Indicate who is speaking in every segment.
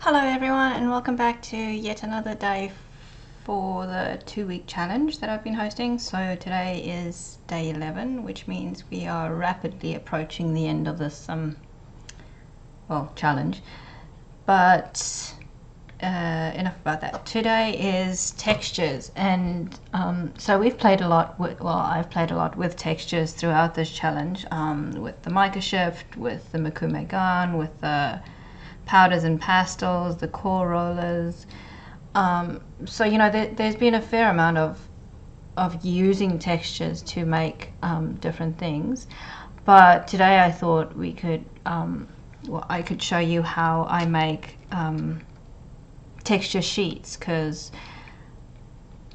Speaker 1: Hello everyone and welcome back to yet another day for the 2-week challenge that I've been hosting. So today is day 11, which means we are rapidly approaching the end of this challenge. But enough about that. Today is textures, and so we've played a lot with, I've played a lot with textures throughout this challenge, with the mica shift, with the Makume gun, with the powders and pastels, the core rollers. So you know, there's been a fair amount of using textures to make different things. But today I thought we could, I could show you how I make texture sheets, because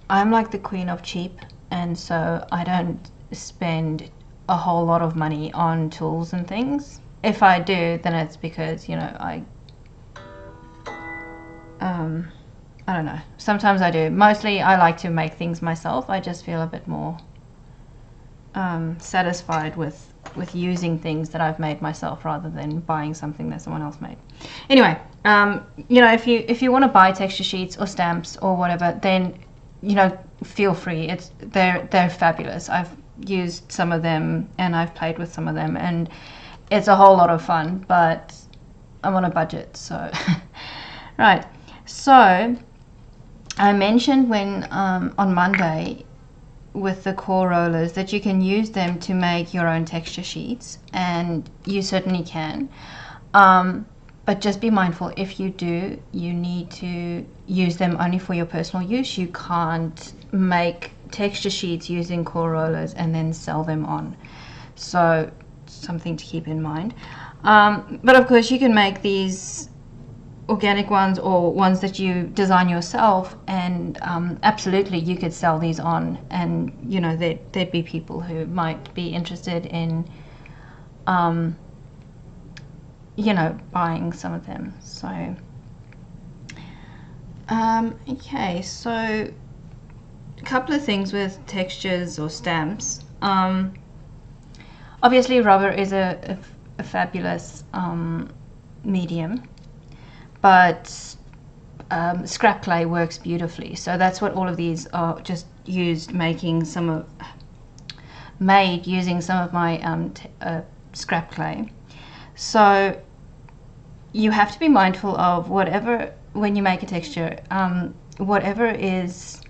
Speaker 1: I'm like the queen of cheap, and so I don't spend a whole lot of money on tools and things. If I do, then it's because, you know, I don't know. Sometimes I do. Mostly I like to make things myself. I just feel a bit more satisfied with using things that I've made myself rather than buying something that someone else made. Anyway, you know, if you want to buy texture sheets or stamps or whatever, then, you know, feel free. They're fabulous. I've used some of them and I've played with some of them, and it's a whole lot of fun, but I'm on a budget, so right. So I mentioned when on Monday with the core rollers that you can use them to make your own texture sheets, and you certainly can. But just be mindful, if you do, you need to use them only for your personal use. You can't make texture sheets using core rollers and then sell them on. So something to keep in mind. But of course you can make these organic ones or ones that you design yourself, and absolutely you could sell these on, and you know, there'd be people who might be interested in you know, buying some of them. So okay, so a couple of things with textures or stamps. Obviously rubber is a fabulous medium, but scrap clay works beautifully. So that's what all of these are just used, using some of my scrap clay. So you have to be mindful of whatever, when you make a texture, whatever is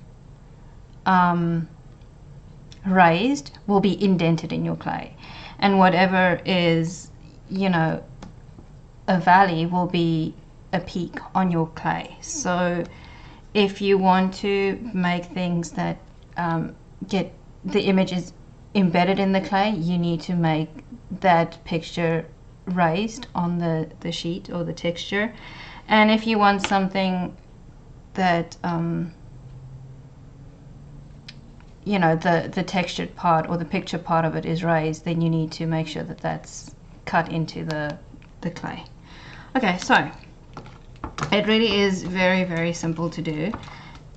Speaker 1: raised will be indented in your clay, and whatever is, you know, a valley will be a peak on your clay. So if you want to make things that get the images embedded in the clay, you need to make that picture raised on the sheet or the texture. And if you want something that you know, the textured part or the picture part of it is raised, then you need to make sure that that's cut into the clay. Okay, so it really is very, very simple to do,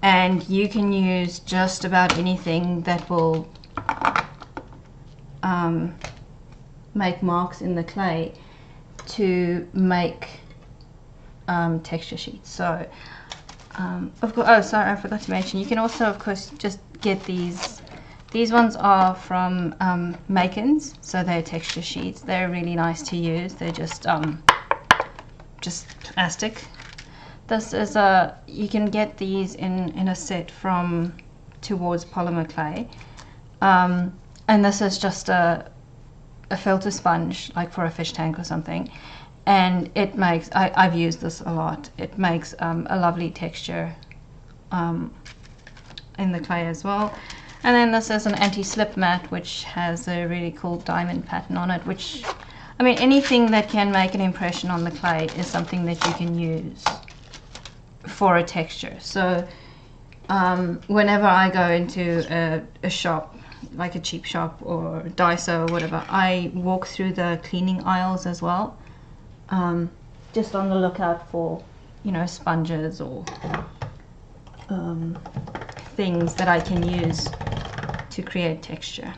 Speaker 1: and you can use just about anything that will make marks in the clay to make texture sheets. So of course, oh sorry, I forgot to mention, you can also of course just get these ones are from Makins, so they're texture sheets. They're really nice to use. They're just plastic. This is you can get these in a set from Towards Polymer Clay, and this is just a filter sponge, like for a fish tank or something, and it makes, I've used this a lot, it makes a lovely texture in the clay as well. And then this is an anti-slip mat, which has a really cool diamond pattern on it, which, I mean, anything that can make an impression on the clay is something that you can use for a texture. So whenever I go into a shop, like a cheap shop or Daiso or whatever, I walk through the cleaning aisles as well, just on the lookout for, you know, sponges or things that I can use to create texture.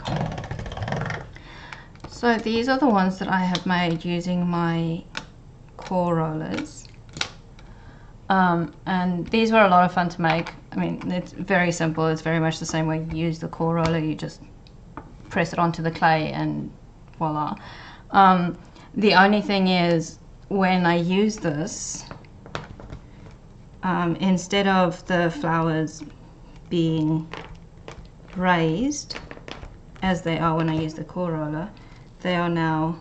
Speaker 1: Okay. So these are the ones that I have made using my core rollers. And these were a lot of fun to make. I mean, it's very simple. It's very much the same way you use the core roller. You just press it onto the clay and voila. The only thing is, when I use this, instead of the flowers being raised as they are when I use the core roller, they are now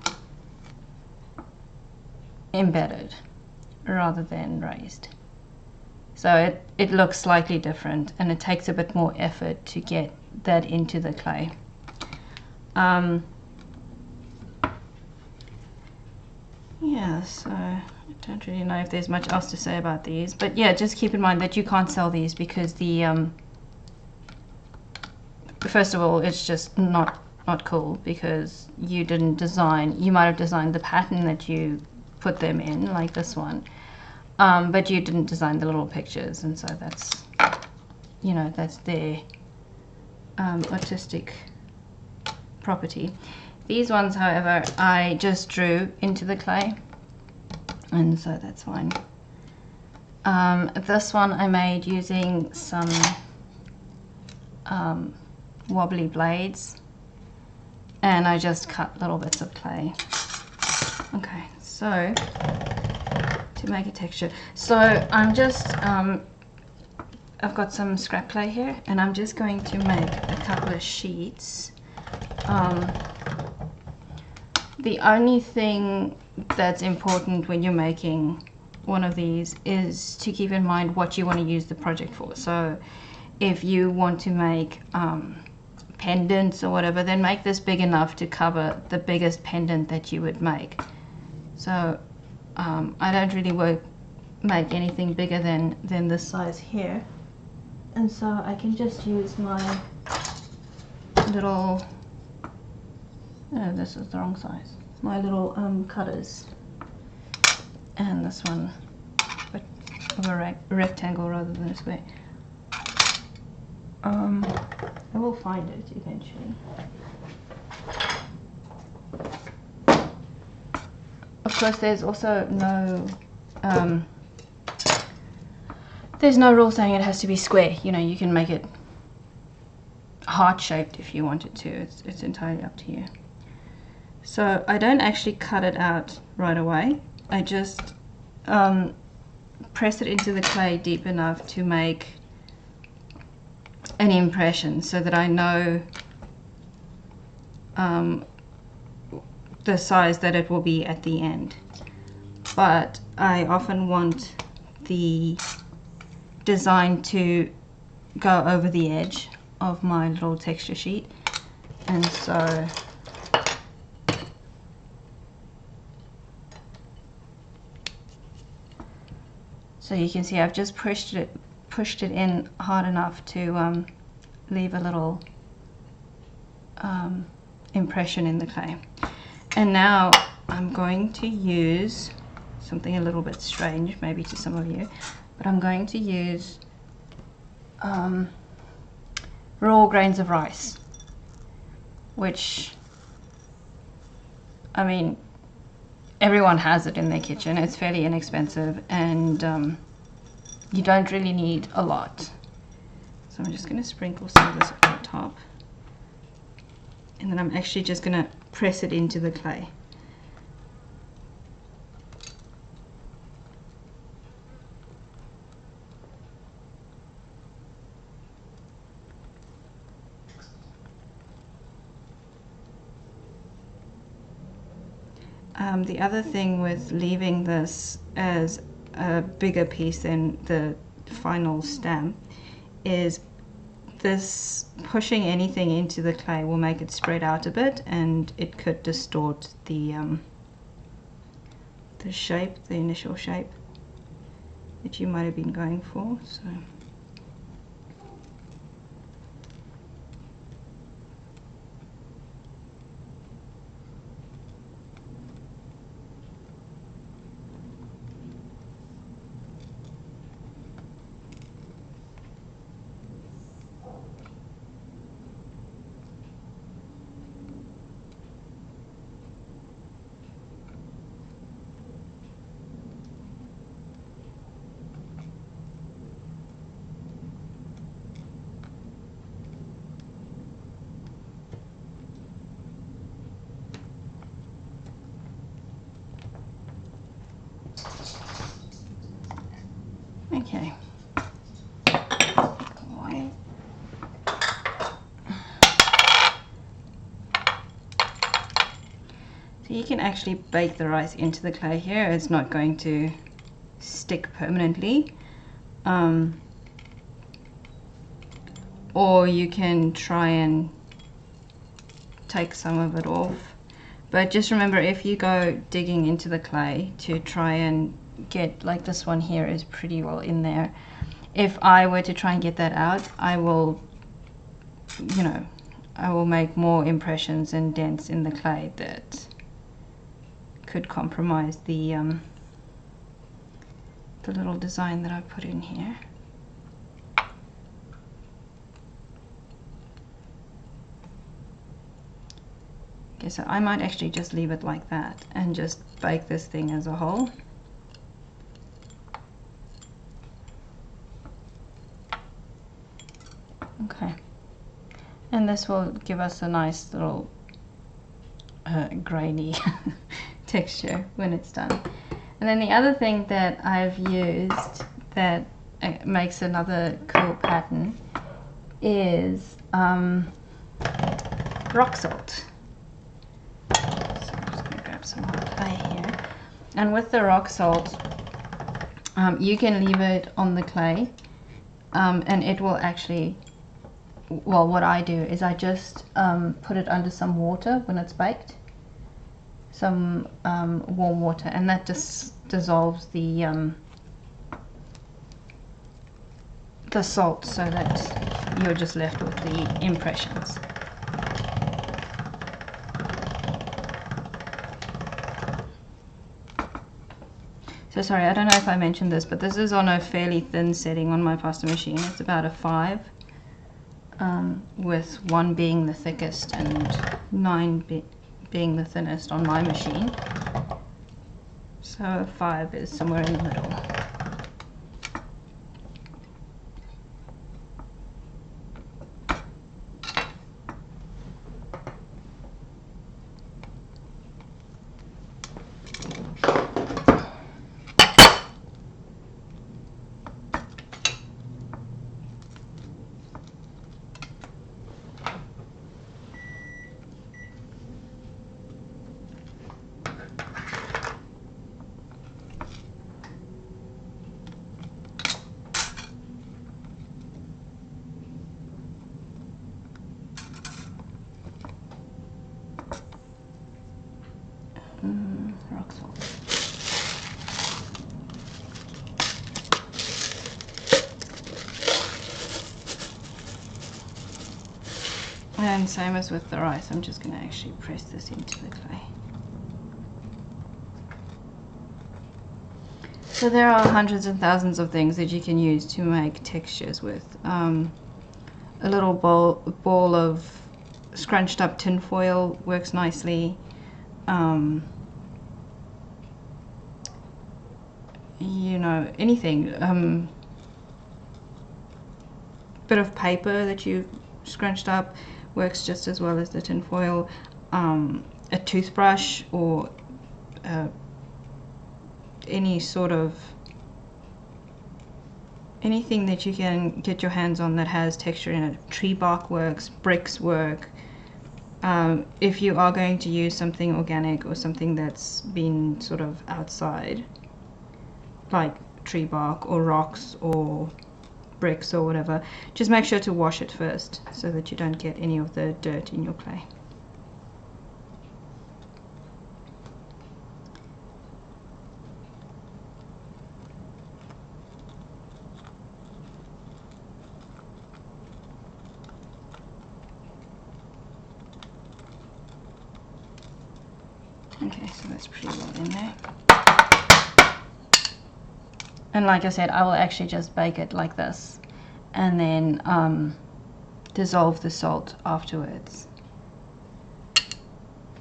Speaker 1: embedded rather than raised. So it looks slightly different, and it takes a bit more effort to get that into the clay. Yeah, so I don't really know if there's much else to say about these, but yeah, just keep in mind that you can't sell these because the first of all, it's just not cool because you didn't design. You might have designed the pattern that you put them in, like this one, but you didn't design the little pictures, and so that's, you know, that's their artistic property. These ones, however, I just drew into the clay, and so that's fine. This one I made using some wobbly blades, and I just cut little bits of clay. Okay, so to make a texture, so I'm just I've got some scrap clay here, and I'm just going to make a couple of sheets. The only thing that's important when you're making one of these is to keep in mind what you want to use the project for. So if you want to make pendants or whatever, then make this big enough to cover the biggest pendant that you would make. So I don't really make anything bigger than this size here, and so I can just use my little, oh, this is the wrong size, my little cutters, and this one of a rectangle rather than a square. I will find it eventually. Of course, there's also no there's no rule saying it has to be square. You know, you can make it heart-shaped if you wanted to. It's entirely up to you. So I don't actually cut it out right away. I just press it into the clay deep enough to make an impression so that I know the size that it will be at the end. But I often want the design to go over the edge of my little texture sheet, and so you can see I've just pushed it in hard enough to leave a little impression in the clay. And now I'm going to use something a little bit strange maybe to some of you, but I'm going to use raw grains of rice, which, I mean, everyone has it in their kitchen. It's fairly inexpensive, and you don't really need a lot. So I'm just going to sprinkle some of this on the top, and then I'm actually just going to press it into the clay. The other thing with leaving this as a bigger piece than the final stamp is this pushing anything into the clay will make it spread out a bit, and it could distort the shape, the initial shape that you might have been going for. So So you can actually bake the rice into the clay here. It's not going to stick permanently. Or you can try and take some of it off. But just remember, if you go digging into the clay to try and get, like this one here is pretty well in there. If I were to try and get that out, I will, you know, I will make more impressions and dents in the clay that could compromise the little design that I put in here. Okay, so I might actually just leave it like that and just bake this thing as a whole. Okay, and this will give us a nice little grainy texture when it's done. And then the other thing that I've used that makes another cool pattern is rock salt. So I'm just going to grab some more clay here. And with the rock salt, you can leave it on the clay and it will actually, well, what I do is I just put it under some water when it's baked, some warm water, and that just dissolves the salt so that you're just left with the impressions. So sorry, I don't know if I mentioned this, but this is on a fairly thin setting on my pasta machine. It's about a 5, with 1 being the thickest and 9 being the thinnest on my machine. So 5 is somewhere in the middle. Rock salt. And same as with the rice, I'm just going to actually press this into the clay. So there are hundreds and thousands of things that you can use to make textures with. A little ball of scrunched up tin foil works nicely. You know, anything. Bit of paper that you scrunched up works just as well as the tin foil. A toothbrush or any sort of anything that you can get your hands on that has texture in it. Tree bark works, bricks work. If you are going to use something organic or something that's been sort of outside, like tree bark or rocks or bricks or whatever, just make sure to wash it first so that you don't get any of the dirt in your clay. Okay, so that's pretty well in there. And like I said, I will actually just bake it like this and then dissolve the salt afterwards.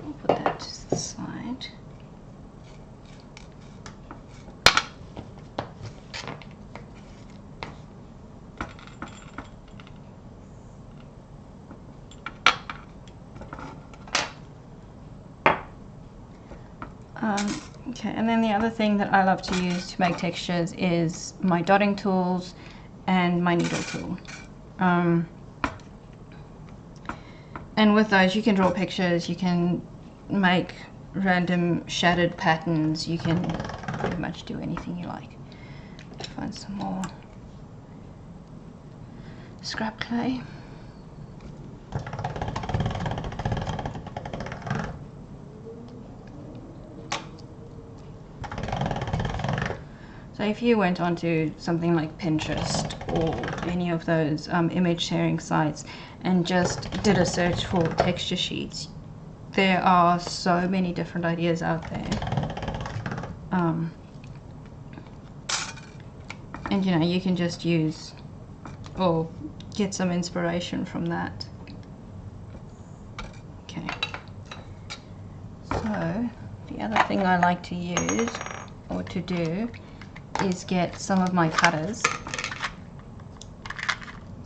Speaker 1: I'll put that to the side. Okay, and then the other thing that I love to use to make textures is my dotting tools and my needle tool. And with those you can draw pictures, you can make random shattered patterns. You can pretty much do anything you like. Find some more scrap clay. So if you went onto something like Pinterest or any of those image sharing sites and just did a search for texture sheets, there are so many different ideas out there. And you know, you can just use or get some inspiration from that. Okay. So the other thing I like to use or to do is get some of my cutters.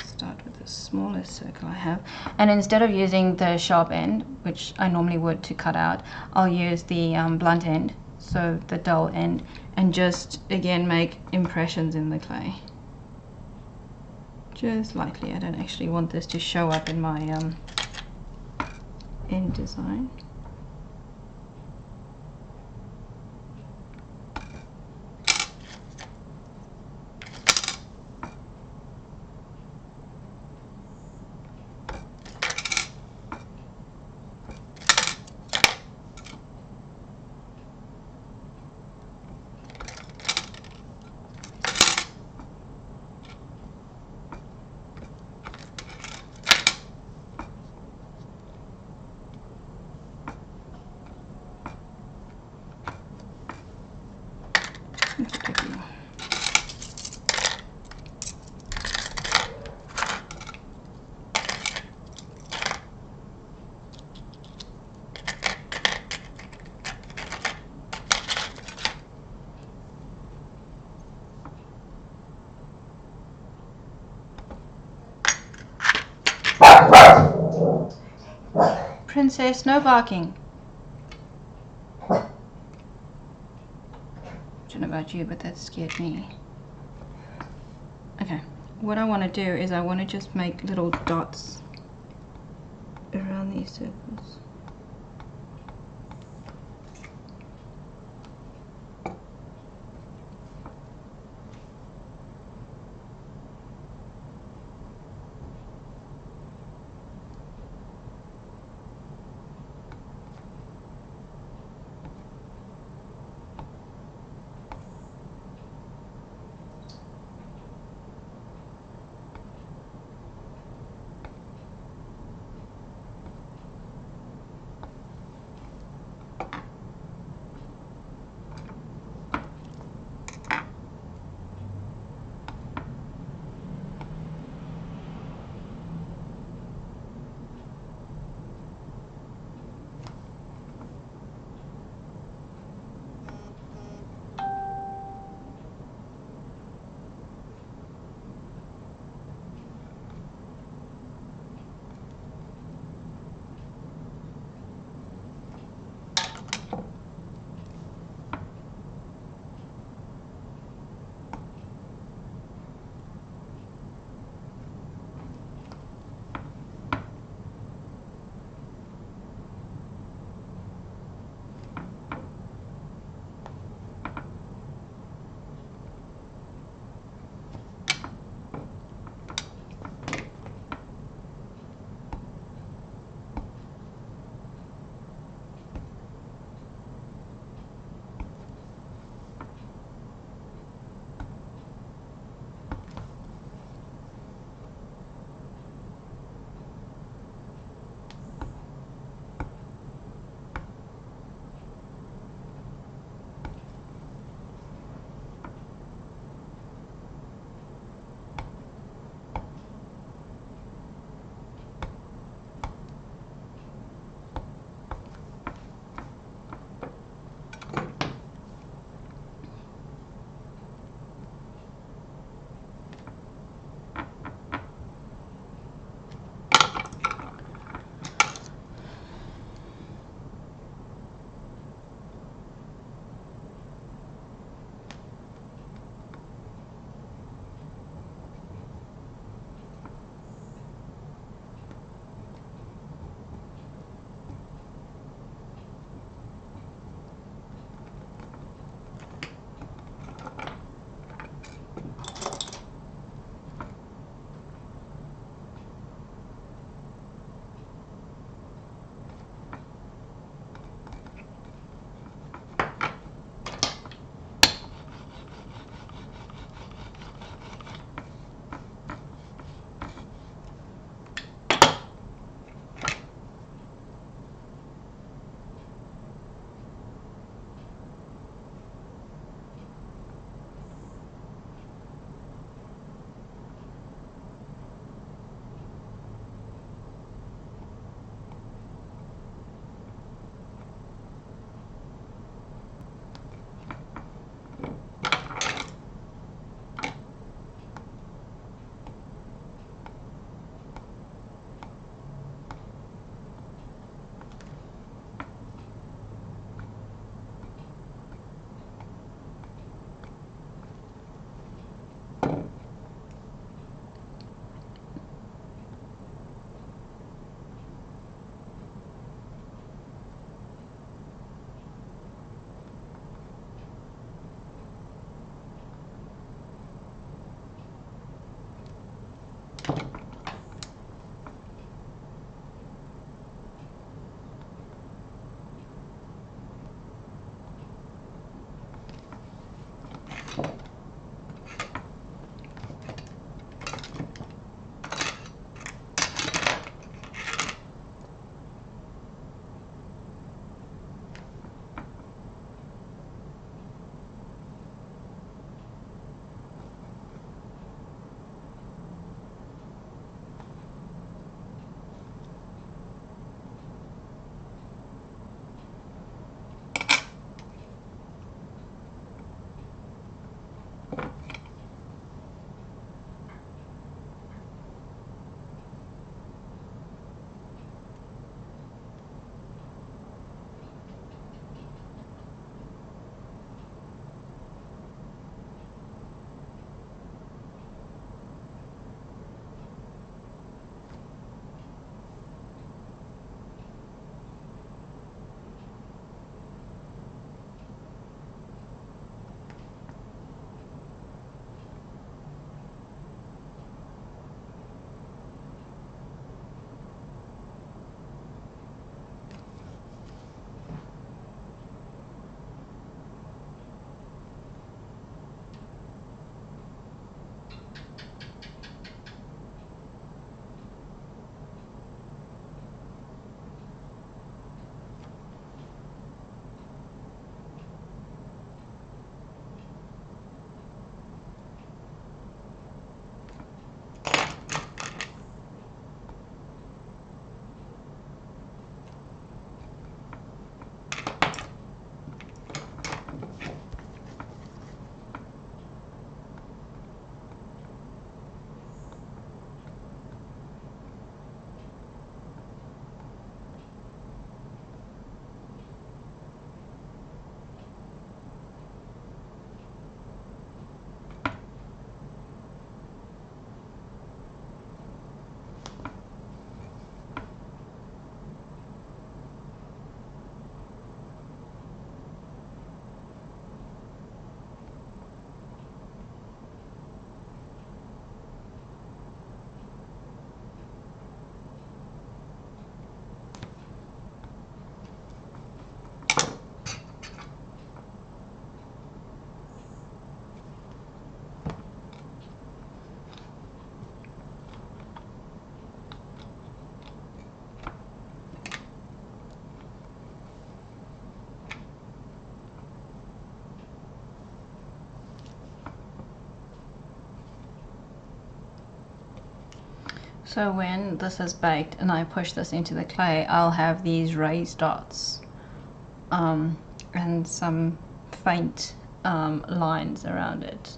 Speaker 1: Start with the smallest circle I have, and instead of using the sharp end, which I normally would to cut out, I'll use the blunt end, so the dull end, and just again make impressions in the clay. Just lightly. I don't actually want this to show up in my end design. Princess, no barking. I don't know about you, but that scared me. Okay, what I want to do is I want to just make little dots around these circles. So when this is baked and I push this into the clay, I'll have these raised dots and some faint lines around it,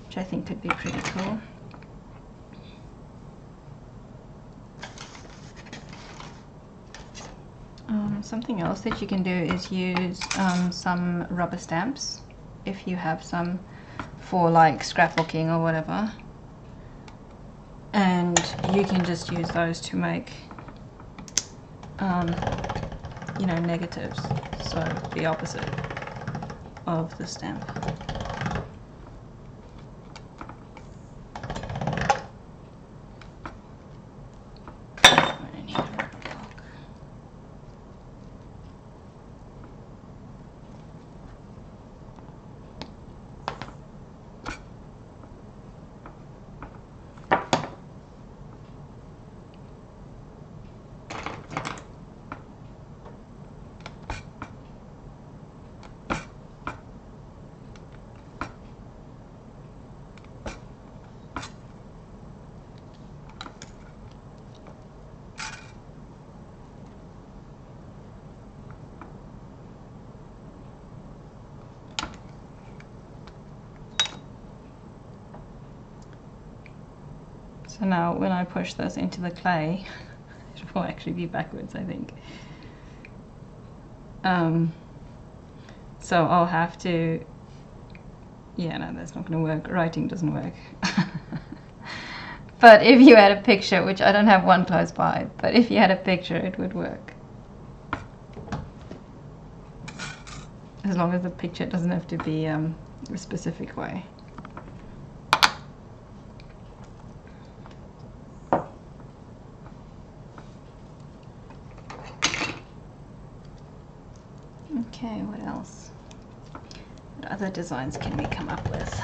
Speaker 1: which I think could be pretty cool. Something else that you can do is use some rubber stamps, if you have some, for like scrapbooking or whatever. And you can just use those to make, you know, negatives, so the opposite of the stamp. So now when I push this into the clay, it will actually be backwards, I think. So I'll have to Yeah, no, that's not going to work. Writing doesn't work. But if you had a picture, which I don't have one close by, but if you had a picture, it would work. As long as the picture doesn't have to be a specific way. Okay, what else? What other designs can we come up with?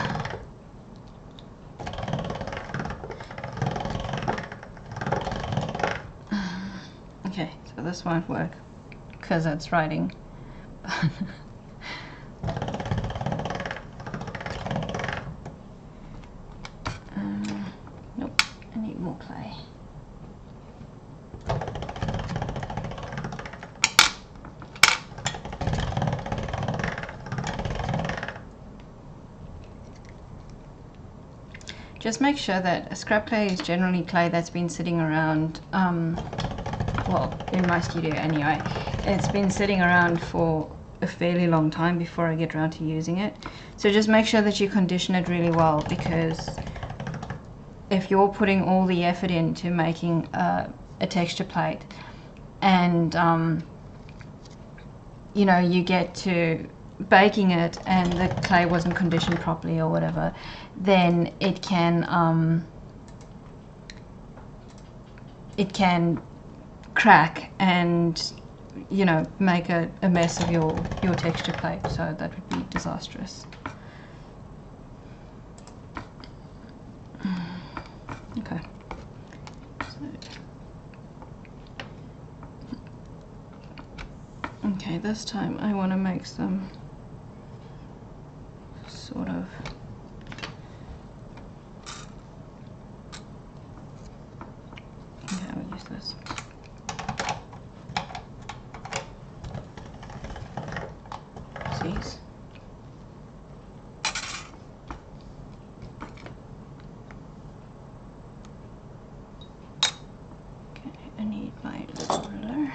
Speaker 1: Okay, so this won't work because it's writing. Nope, I need more clay. Just make sure that scrap clay is generally clay that's been sitting around, well, in my studio anyway, it's been sitting around for a fairly long time before I get around to using it. So just make sure that you condition it really well, because if you're putting all the effort into making a texture plate and you know, you get to baking it and the clay wasn't conditioned properly or whatever, then it can crack and, you know, make a mess of your texture plate. So that would be disastrous. Okay. Okay, this time I want to make some sort of I'll use this. These. Okay, I need my ruler.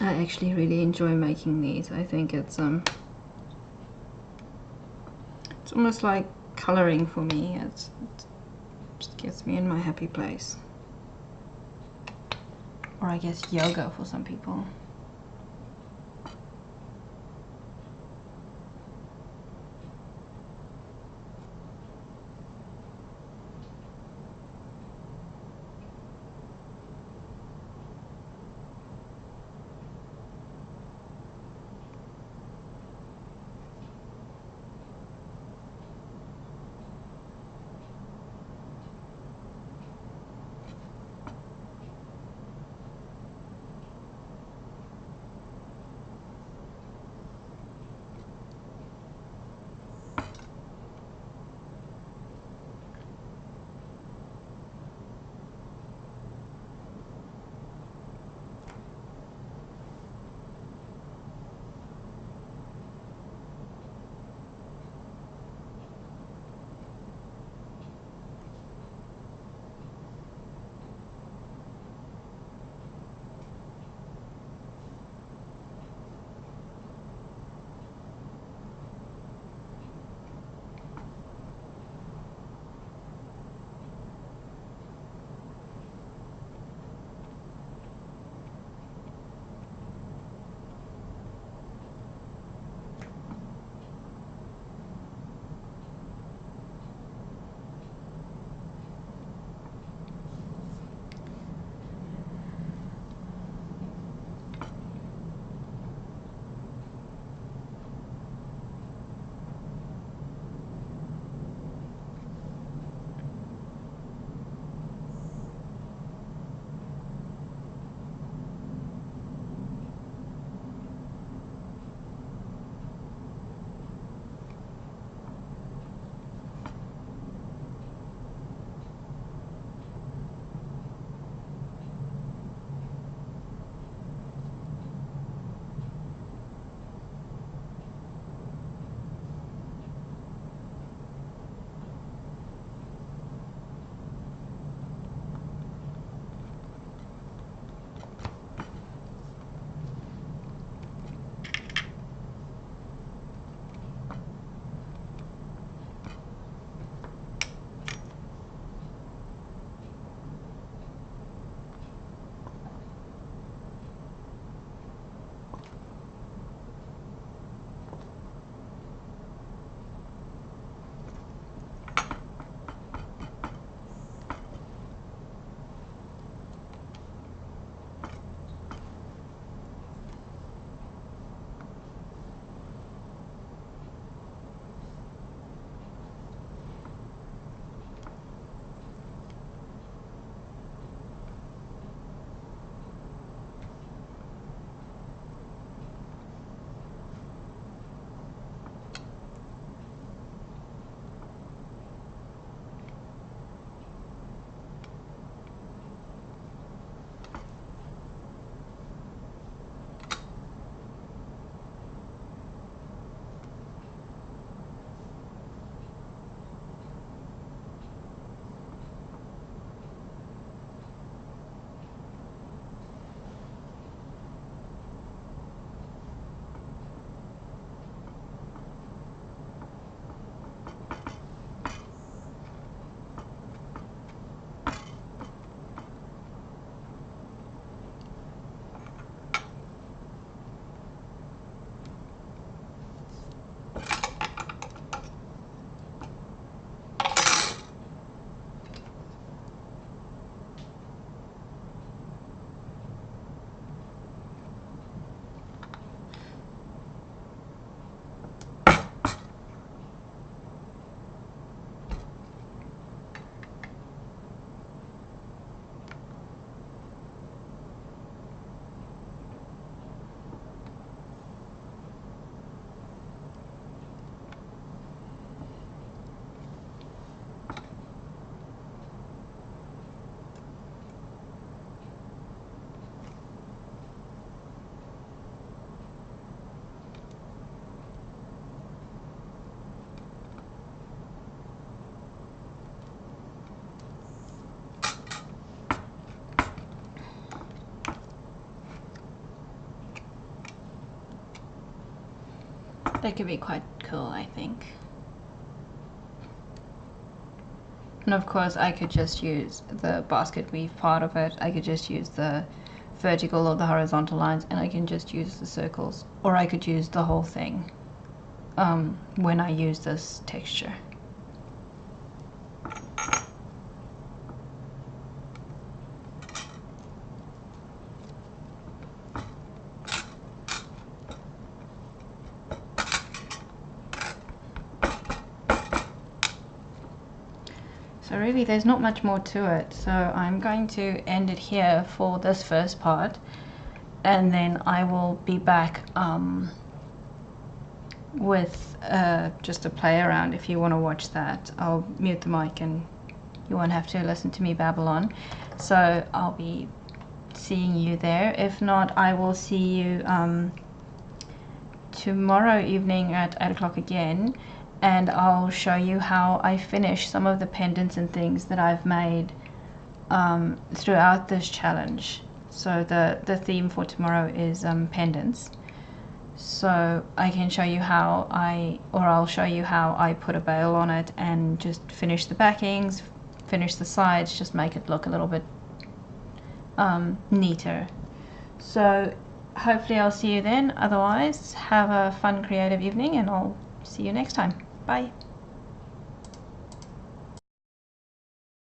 Speaker 1: I actually really enjoy making these. I think it's almost like coloring for me. It just gets me in my happy place. Or I guess yoga for some people. That could be quite cool, I think. And of course I could just use the basket weave part of it. I could just use the vertical or the horizontal lines, and I can just use the circles, or I could use the whole thing when I use this texture. So really there's not much more to it, so I'm going to end it here for this first part, and then I will be back with just a play around. If you want to watch that, I'll mute the mic and you won't have to listen to me babble on. So I'll be seeing you there. If not, I will see you tomorrow evening at 8 o'clock again, and I'll show you how I finish some of the pendants and things that I've made throughout this challenge. So the theme for tomorrow is pendants. So I can show you how I'll show you how I put a bail on it and just finish the backings, finish the sides, just make it look a little bit neater. So hopefully I'll see you then. Otherwise, have a fun creative evening, and I'll see you next time. Bye.